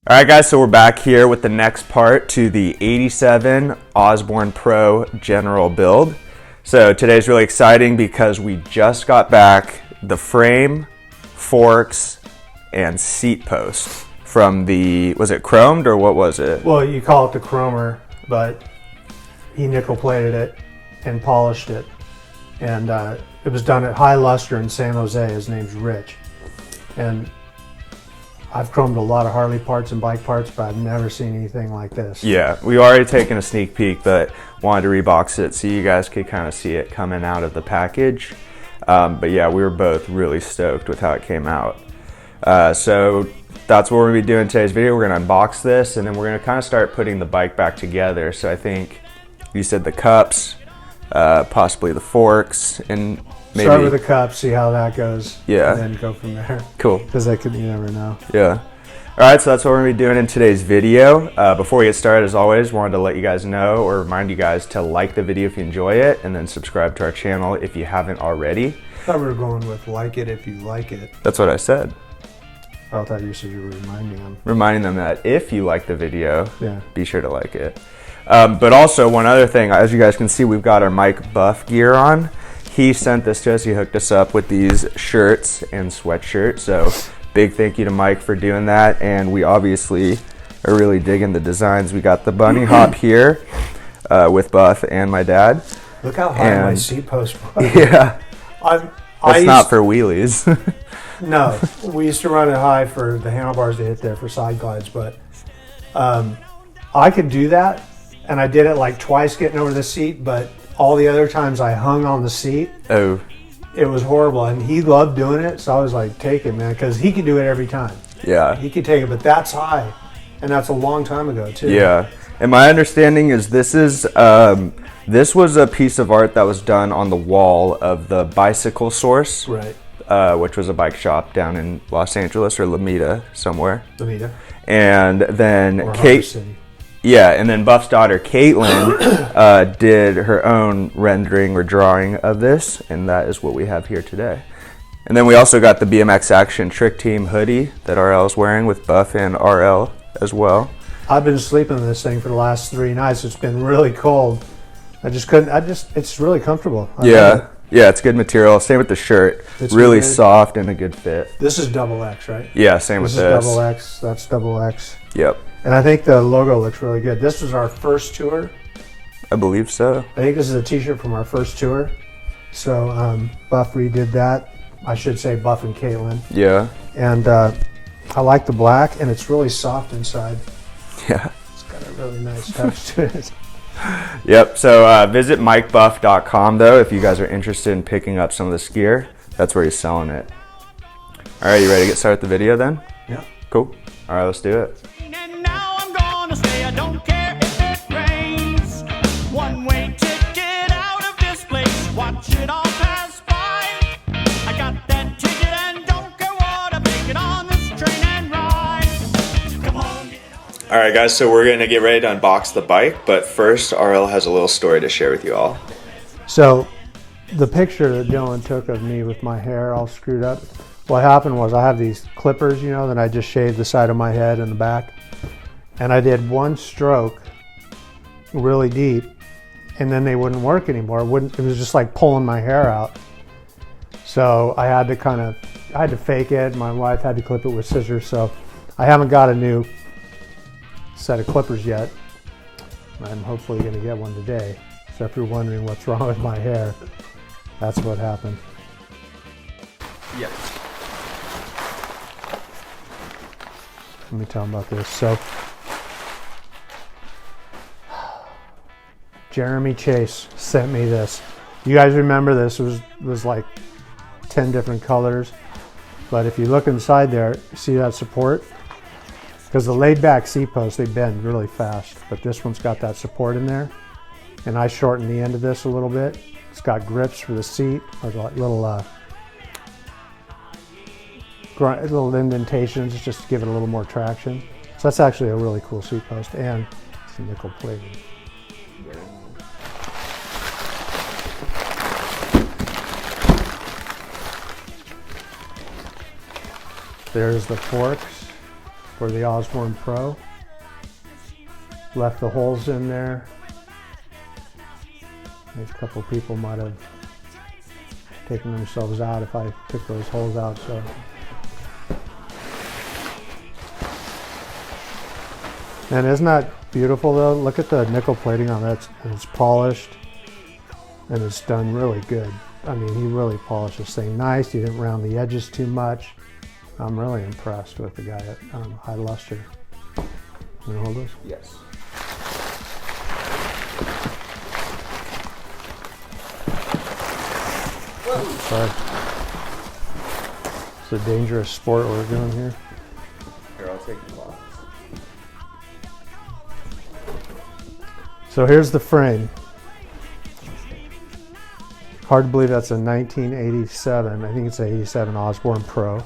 All right, guys, so we're back here with the next part to the 87 Osborn Pro General Build. So today's really exciting because we just got back the frame, forks, and seat post from the, was it chromed or what was it? Well, you call it the chromer, but he nickel plated it and polished it. And it was done at High Luster in San Jose. His name's Rich. And I've chromed a lot of Harley parts and bike parts, but I've never seen anything like this. Yeah, we've already taken a sneak peek, but wanted to rebox it so you guys could kind of see it coming out of the package. But yeah, we were both really stoked with how it came out. So that's what we're gonna be doing in today's video. We're gonna unbox this and then we're gonna kind of start putting the bike back together. So I think you said the cups, possibly the forks, and maybe start with the cups, see how that goes. Yeah. And then go from there. Cool. Because you never know. Yeah. All right, so that's what we're gonna be doing in today's video. Before we get started, as always, wanted to let you guys know or remind you guys to like the video if you enjoy it, and then subscribe to our channel if you haven't already. I thought we were going with like it if you like it. That's what I said. I thought you said you were reminding them. Reminding them that if you like the video, yeah, be sure to like it. But also one other thing, as you guys can see, we've got our Mike Buff gear on. He sent this to us. He hooked us up with these shirts and sweatshirts. So big thank you to Mike for doing that. And we obviously are really digging the designs. We got the bunny hop here with Buff and my dad. Look how high my seat post was. Yeah. It's not for wheelies. No, we used to run it high for the handlebars to hit there for side glides, but I could do that, and I did it like twice getting over the seat, but all the other times I hung on the seat, it was horrible, and he loved doing it, so I was like, take it, man, because he could do it every time. Yeah. He could take it, but that's high, and that's a long time ago, too. Yeah, and my understanding is this was a piece of art that was done on the wall of the Bicycle Source. Right. Which was a bike shop down in Los Angeles or Lomita somewhere. Lomita. And then Kate. Yeah, and then Buff's daughter Caitlin did her own rendering or drawing of this, and that is what we have here today. And then we also got the BMX Action Trick Team hoodie that RL is wearing with Buff and RL as well. I've been sleeping in this thing for the last 3 nights. It's been really cold. It's really comfortable. Yeah, it's good material. Same with the shirt. It's really soft and a good fit. This is double X, right? Yeah, same with this. This is double X. That's double X. Yep. And I think the logo looks really good. This was our first tour. I believe so. I think this is a t-shirt from our first tour. So Buff redid that. I should say Buff and Caitlin. Yeah. And I like the black, and it's really soft inside. Yeah. It's got a really nice touch to it. Yep, so visit mikebuff.com though if you guys are interested in picking up some of this gear. That's where he's selling it. All right, you ready to get started with the video then? Yeah. Cool. All right, let's do it. And now I'm gonna stay, I don't care if it rains. One-way ticket out of this place, watch it all pass by. I got that ticket and don't care what, I make it on this train and ride. Come on. All right, guys, so we're going to get ready to unbox the bike, but first, RL has a little story to share with you all. So, the picture that Dylan took of me with my hair all screwed up, what happened was I have these clippers, you know, that I just shaved the side of my head and the back, and I did one stroke really deep, and then they wouldn't work anymore. It was just like pulling my hair out. So I had to fake it. My wife had to clip it with scissors, so I haven't got a new set of clippers yet. I'm hopefully going to get one today. So if you're wondering what's wrong with my hair, that's what happened. Yes. Let me tell them about this. So Jeremy Chase sent me this. You guys remember this? It was like 10 different colors. But if you look inside there, see that support? Because the laid back seat posts, they bend really fast, but this one's got that support in there. And I shortened the end of this a little bit. It's got grips for the seat, or like little indentations just to give it a little more traction. So that's actually a really cool seat post, and it's nickel plated. There's the forks. for the Osborn Pro. Left the holes in there. A couple people might have taken themselves out if I took those holes out. So. And isn't that beautiful though? Look at the nickel plating on that. It's polished and it's done really good. I mean, he really polished this thing nice. He didn't round the edges too much. I'm really impressed with the guy at High Luster. You wanna hold this? Yes. Sorry. It's a dangerous sport we're doing here. Here, I'll take the box. So here's the frame. Hard to believe that's a 1987. I think it's an 87 Osborn Pro.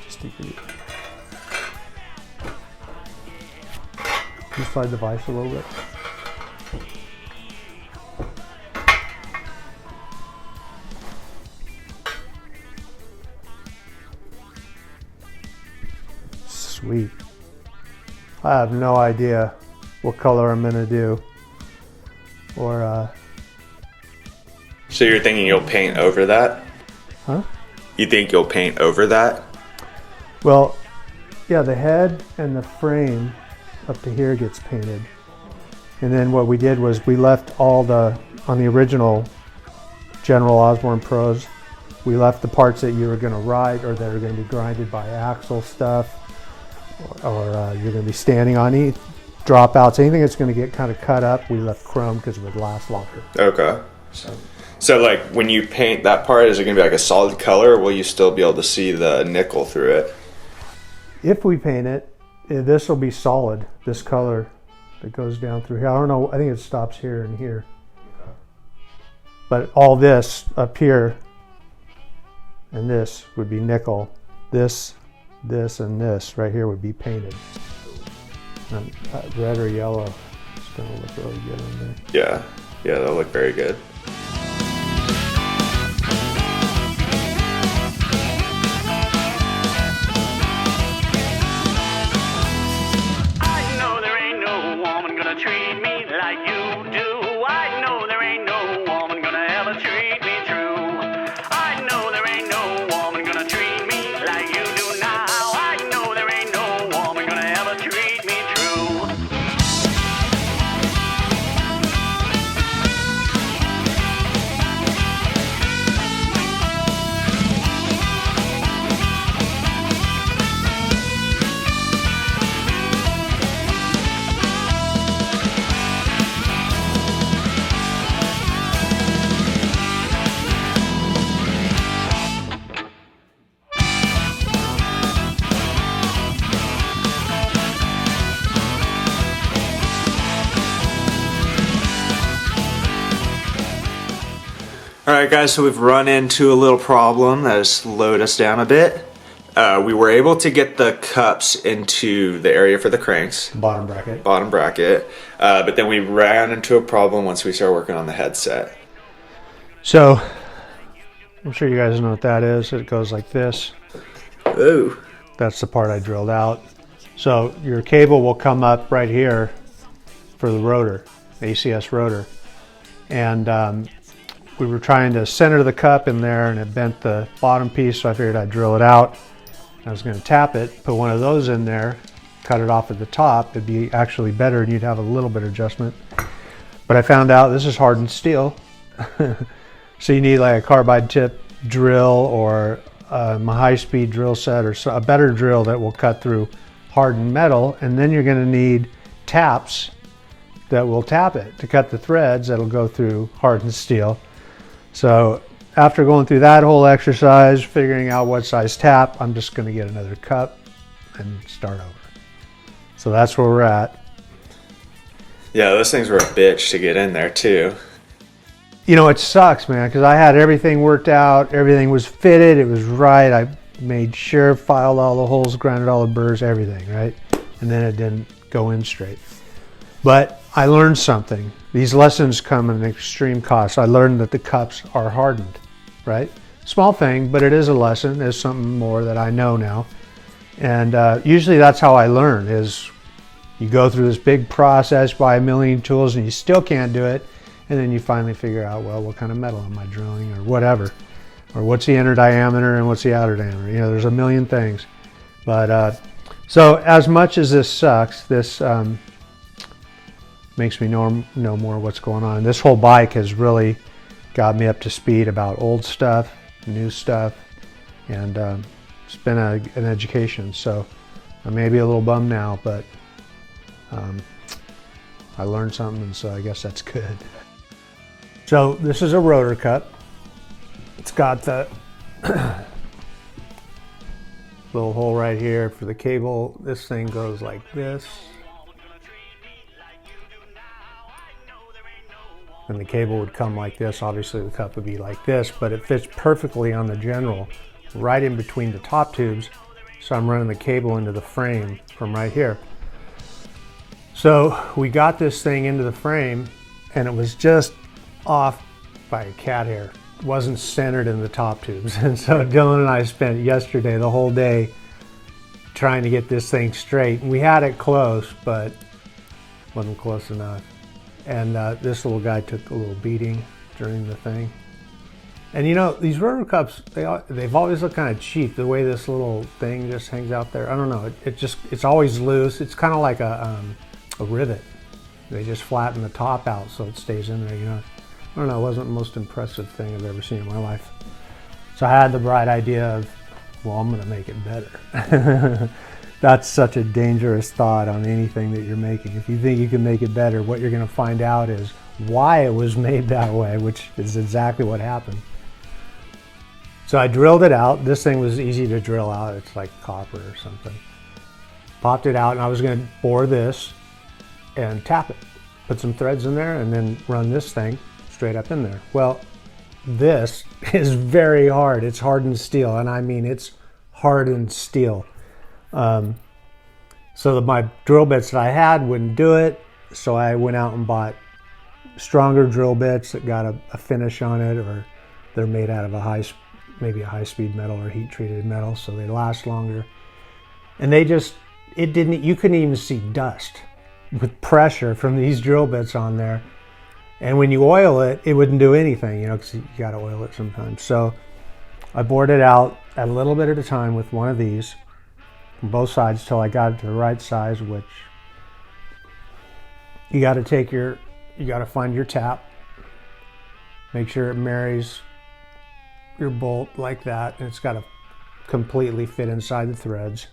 Just to give you. Can you slide the vise a little bit? Sweet. I have no idea what color I'm gonna do. Or So you're thinking you'll paint over that? huh? You think you'll paint over that? Well, yeah, the head and the frame up to here gets painted. And then what we did was we left all the, on the original General Osborn Pros, we left the parts that you were gonna ride or that are gonna be grinded by axle stuff, or you're going to be standing on any dropouts, anything that's going to get kind of cut up, we left chrome because it would last longer. Okay. So like when you paint that part, is it going to be like a solid color, or will you still be able to see the nickel through it? If we paint it, this will be solid, this color that goes down through here. I don't know, I think it stops here and here. But all this up here and this would be nickel. This, and this right here would be painted. And red or yellow, it's going to look really good on there. Yeah, that'll look very good. I know there ain't no woman gonna treat me like you do. I know there ain't no woman gonna ever treat me true. I know there ain't no woman gonna treat me like you do now. I know there ain't no woman gonna ever treat me true. Alright guys, so we've run into a little problem that has slowed us down a bit. We were able to get the cups into the area for the cranks. Bottom bracket. But then we ran into a problem once we started working on the headset. So, I'm sure you guys know what that is. It goes like this. Ooh. That's the part I drilled out. So your cable will come up right here for the rotor, ACS rotor. And we were trying to center the cup in there and it bent the bottom piece, so I figured I'd drill it out. I was going to tap it, put one of those in there, cut it off at the top. It'd be actually better and you'd have a little bit of adjustment. But I found out this is hardened steel. So you need like a carbide tip drill or a high-speed drill set or a better drill that will cut through hardened metal. And then you're going to need taps that will tap it to cut the threads that'll go through hardened steel. So after going through that whole exercise, figuring out what size tap, I'm just going to get another cup and start over. So that's where we're at. Yeah, those things were a bitch to get in there too. You know, it sucks, man, because I had everything worked out. Everything was fitted. It was right. I made sure, filed all the holes, grounded all the burrs, everything, right? And then it didn't go in straight. But I learned something. These lessons come at an extreme cost. I learned that the cups are hardened, right? Small thing, but it is a lesson. It's something more that I know now. And usually that's how I learn, is you go through this big process, buy a million tools, and you still can't do it. And then you finally figure out, well, what kind of metal am I drilling, or whatever. Or what's the inner diameter and what's the outer diameter. You know, there's a million things. But so as much as this sucks, this makes me know more what's going on. This whole bike has really got me up to speed about old stuff, new stuff, and it's been an education. So I may be a little bummed now, but I learned something, and so I guess that's good. So this is a rotor cup. It's got the little hole right here for the cable. This thing goes like this. And the cable would come like this. Obviously the cup would be like this, but it fits perfectly on the General, right in between the top tubes. So I'm running the cable into the frame from right here. So we got this thing into the frame, and it was just off by a cat hair. It wasn't centered in the top tubes. And so Dylan and I spent yesterday the whole day trying to get this thing straight. And we had it close, but wasn't close enough. And this little guy took a little beating during the thing. And you know, these rotor cups, they've always looked kind of cheap, the way this little thing just hangs out there. I don't know, it's always loose. It's kind of like a rivet. They just flatten the top out so it stays in there, you know. I don't know, it wasn't the most impressive thing I've ever seen in my life. So I had the bright idea of, well, I'm gonna make it better. That's such a dangerous thought on anything that you're making. If you think you can make it better, what you're gonna find out is why it was made that way, which is exactly what happened. So I drilled it out. This thing was easy to drill out. It's like copper or something. Popped it out, and I was gonna bore this and tap it. Put some threads in there and then run this thing straight up in there. Well, this is very hard. It's hardened steel, and I mean it's hardened steel. So my drill bits that I had wouldn't do it, so I went out and bought stronger drill bits that got a finish on it, or they're made out of maybe a high-speed metal or heat-treated metal, so they last longer. And you couldn't even see dust with pressure from these drill bits on there. And when you oil it, it wouldn't do anything, you know, because you got to oil it sometimes. So I bored it out a little bit at a time with one of these from both sides till I got it to the right size, which you got to find your tap, make sure it marries your bolt like that, and it's got to completely fit inside the threads.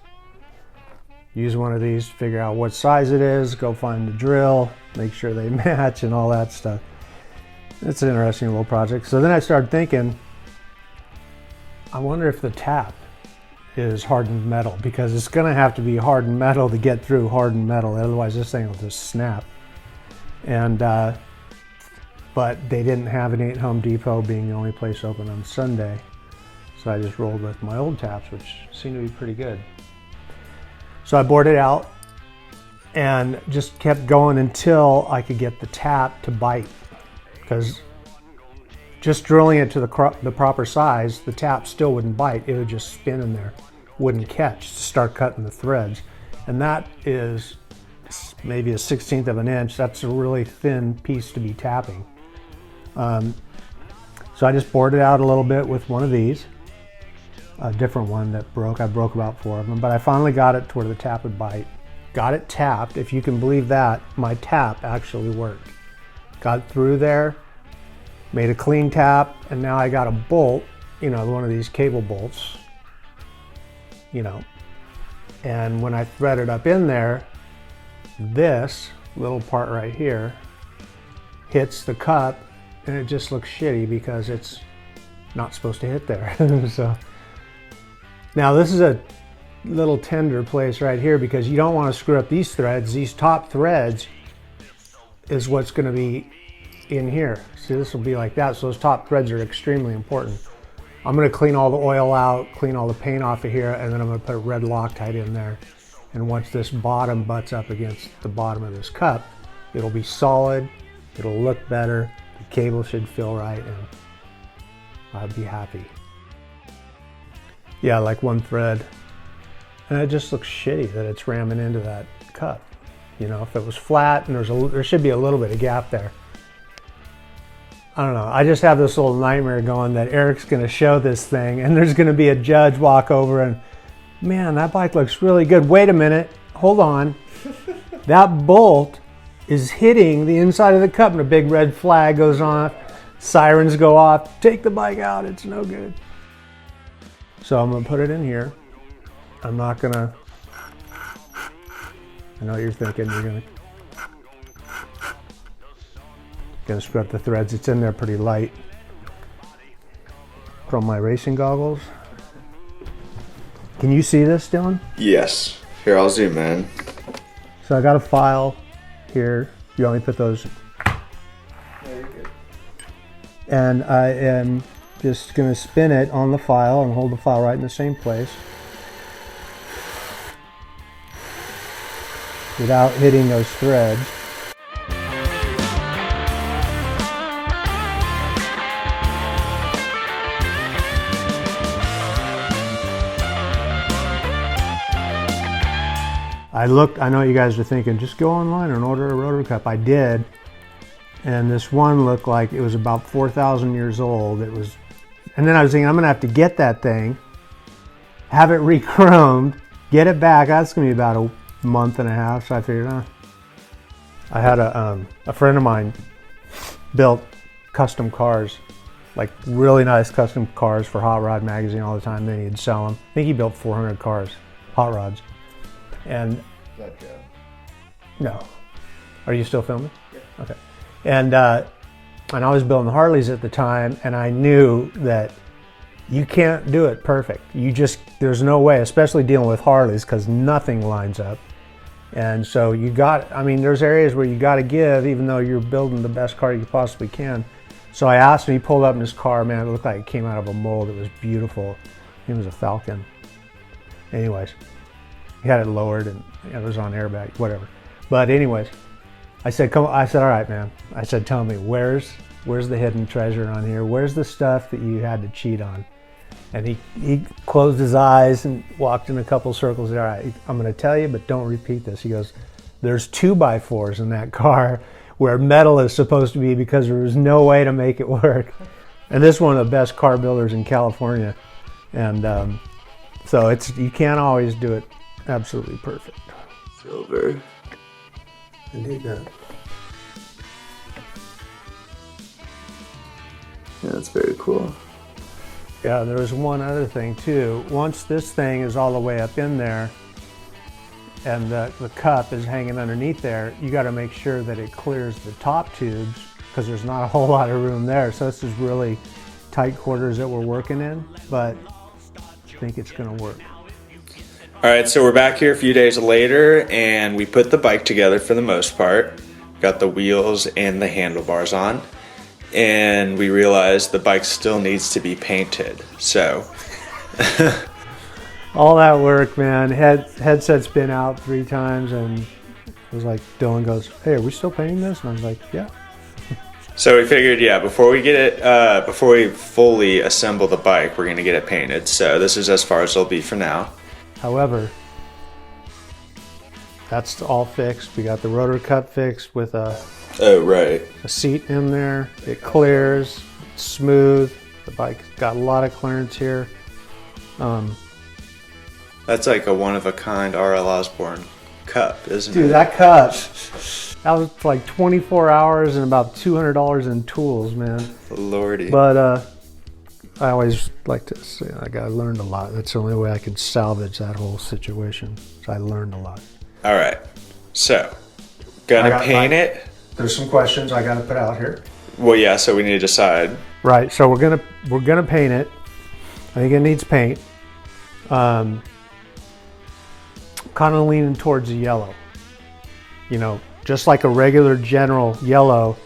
Use one of these to figure out what size it is, go find the drill, make sure they match and all that stuff. It's an interesting little project. So then I started thinking, I wonder if the tap is hardened metal, because it's going to have to be hardened metal to get through hardened metal, otherwise this thing will just snap. And but they didn't have it at Home Depot, being the only place open on Sunday, so I just rolled with my old taps, which seemed to be pretty good. So I bored it out and just kept going until I could get the tap to bite, because just drilling it to the proper size, the tap still wouldn't bite. It would just spin in there, wouldn't catch to start cutting the threads. And that is maybe a 1/16 of an inch. That's a really thin piece to be tapping. So I just bored it out a little bit with one of these, a different one that broke. I broke about 4 of them, but I finally got it to where the tap would bite. Got it tapped. If you can believe that, my tap actually worked. Got through there, made a clean tap, and now I got a bolt, you know, one of these cable bolts, you know, and when I thread it up in there, this little part right here hits the cup, and it just looks shitty because it's not supposed to hit there. So now this is a little tender place right here, because you don't want to screw up these threads. These top threads is what's going to be in here. See, this will be like that. So those top threads are extremely important. I'm going to clean all the oil out, clean all the paint off of here, and then I'm going to put red Loctite in there. And once this bottom butts up against the bottom of this cup, it'll be solid, it'll look better, the cable should feel right, and I'll be happy. Yeah, like one thread And it just looks shitty that it's ramming into that cup. You know, if it was flat and there should be a little bit of gap there. I don't know. I just have this little nightmare going that Eric's going to show this thing and there's going to be a judge walk over and, man, that bike looks really good. Wait a minute. Hold on. That bolt is hitting the inside of the cup and a big red flag goes on. Sirens go off. Take the bike out. It's no good. So I'm going to put it in here. I'm not going to... I know what you're thinking. You're going to screw up the threads. It's in there pretty light. Put on my racing goggles. Can you see this, Dylan? Yes. Here, I'll zoom in. So I got a file here. You want me to put those? Yeah, you're good. And I am just going to spin it on the file and hold the file right in the same place without hitting those threads. I know you guys are thinking, just go online and order a rotor cup. I did, and this one looked like it was about 4,000 years old. It was, and then I was thinking, I'm gonna have to get that thing, have it re-chromed, get it back. That's gonna be about a month and a half. So I figured, I had a friend of mine built custom cars, like really nice custom cars for Hot Rod magazine all the time. Then he'd sell them. I think he built 400 cars, hot rods, and. No. Are you still filming? Yeah. Okay. And I was building Harleys at the time, and I knew that you can't do it perfect. There's no way, especially dealing with Harleys, because nothing lines up. And so there's areas where you got to give, even though you're building the best car you possibly can. So I asked him, he pulled up in his car, man, it looked like it came out of a mold. It was beautiful. It was a Falcon. Anyways. He had it lowered and it was on airbag, whatever. But anyways, I said, all right, man. I said, tell me, where's the hidden treasure on here? Where's the stuff that you had to cheat on? And he closed his eyes and walked in a couple circles. All right, I'm going to tell you, but don't repeat this. He goes, there's 2x4s in that car where metal is supposed to be because there was no way to make it work. And this is one of the best car builders in California. And so you can't always do it absolutely perfect. Silver. Indeed that. Yeah, that's very cool. Yeah, there was one other thing too. Once this thing is all the way up in there and the cup is hanging underneath there, you got to make sure that it clears the top tubes because there's not a whole lot of room there. So this is really tight quarters that we're working in, but I think it's going to work. All right, so we're back here a few days later, and we put the bike together for the most part. Got the wheels and the handlebars on, and we realized the bike still needs to be painted. So, all that work, man. Headset's been out 3 times, and it was like Dylan goes, "Hey, are we still painting this?" And I was like, "Yeah." So we figured, before we fully assemble the bike, we're gonna get it painted. So this is as far as it'll be for now. However, that's all fixed. We got the rotor cup fixed with a seat in there. It clears, it's smooth. The bike's got a lot of clearance here. That's like a one-of-a-kind RL Osborn cup, isn't it? Dude, that cup, that was like 24 hours and about $200 in tools, man. Lordy. But I always like to say, I learned a lot. That's the only way I could salvage that whole situation. So I learned a lot. All right. So, gonna paint it. There's some questions I got to put out here. Well, yeah. So we need to decide. Right. So we're gonna paint it. I think it needs paint. Kind of leaning towards the yellow. You know, just like a regular general yellow.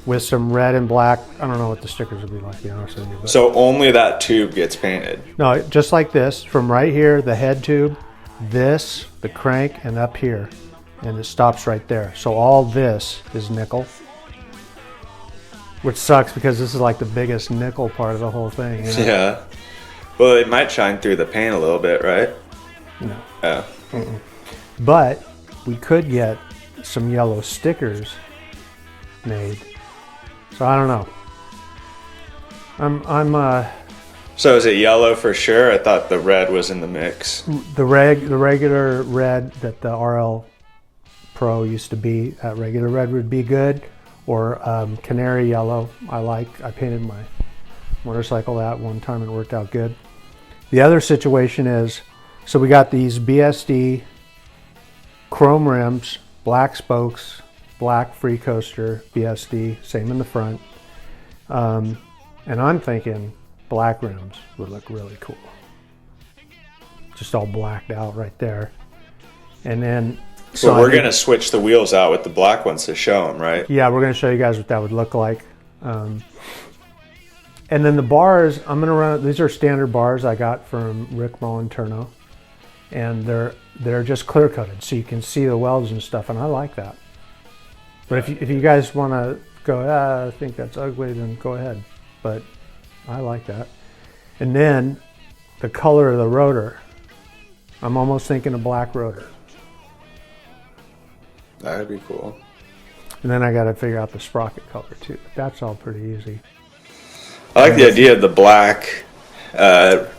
With some red and black. I don't know what the stickers would be like, to be honest with you. But so only that tube gets painted? No, just like this. From right here, the head tube, this, the crank, and up here. And it stops right there. So all this is nickel. Which sucks because this is like the biggest nickel part of the whole thing. You know? Yeah. Well, it might shine through the paint a little bit, right? No. Oh. But we could get some yellow stickers made. So I don't know. So is it yellow for sure? I thought the red was in the mix. The regular red that the RL Pro used to be, regular red would be good, or canary yellow. I painted my motorcycle that one time and it worked out good. The other situation is, so we got these BSD chrome rims, black spokes, black free coaster, BSD, same in the front. And I'm thinking black rims would look really cool. Just all blacked out right there. And then... So we're going to switch the wheels out with the black ones to show them, right? Yeah, we're going to show you guys what that would look like. And then the bars, I'm going to run... These are standard bars I got from Rick Molinterno. And they're just clear coated, so you can see the welds and stuff, and I like that. But if you guys want to go, I think that's ugly, then go ahead. But I like that. And then the color of the rotor, I'm almost thinking a black rotor. That'd be cool. And then I got to figure out the sprocket color too. But that's all pretty easy. I like the idea of the black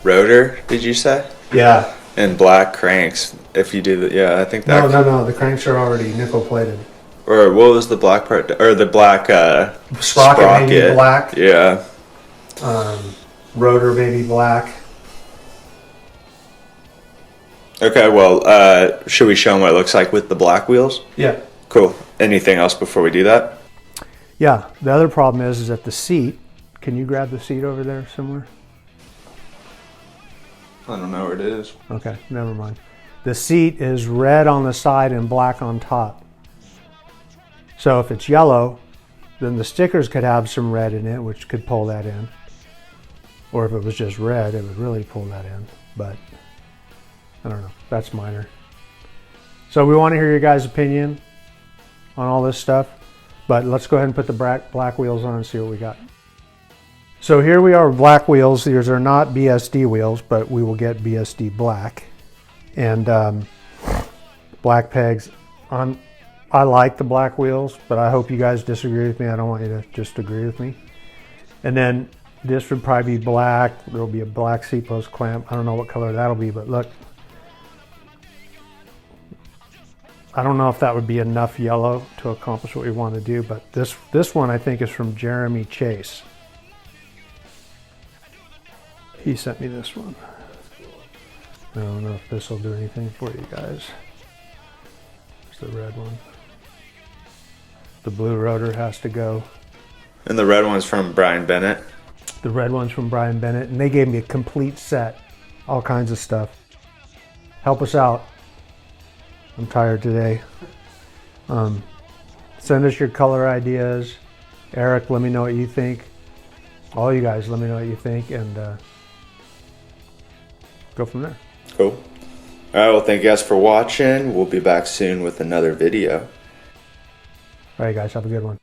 rotor, did you say? Yeah. And black cranks. If you do that, yeah, I think that. No. The cranks are already nickel plated. Or what was the black part? Or the black sprocket. Maybe black. Yeah. Rotor maybe black. Okay, well, should we show them what it looks like with the black wheels? Yeah. Cool. Anything else before we do that? Yeah. The other problem is that the seat. Can you grab the seat over there somewhere? I don't know where it is. Okay, never mind. The seat is red on the side and black on top. So if it's yellow, then the stickers could have some red in it, which could pull that in. Or if it was just red, it would really pull that in. But I don't know. That's minor. So we want to hear your guys' opinion on all this stuff. But let's go ahead and put the black wheels on and see what we got. So here we are with black wheels. These are not BSD wheels, but we will get BSD black. And black pegs. I like the black wheels, but I hope you guys disagree with me. I don't want you to just agree with me. And then this would probably be black. There will be a black seat post clamp. I don't know what color that'll be, but look. I don't know if that would be enough yellow to accomplish what we want to do, but this one I think is from Jeremy Chase. He sent me this one. I don't know if this will do anything for you guys. It's the red one. The blue rotor has to go. And the red one's from Brian Bennett. The red one's from Brian Bennett, and they gave me a complete set. All kinds of stuff. Help us out. I'm tired today. Send us your color ideas. Eric, let me know what you think. All you guys, let me know what you think, and go from there. Cool. All right, well, thank you guys for watching. We'll be back soon with another video. All right, guys, have a good one.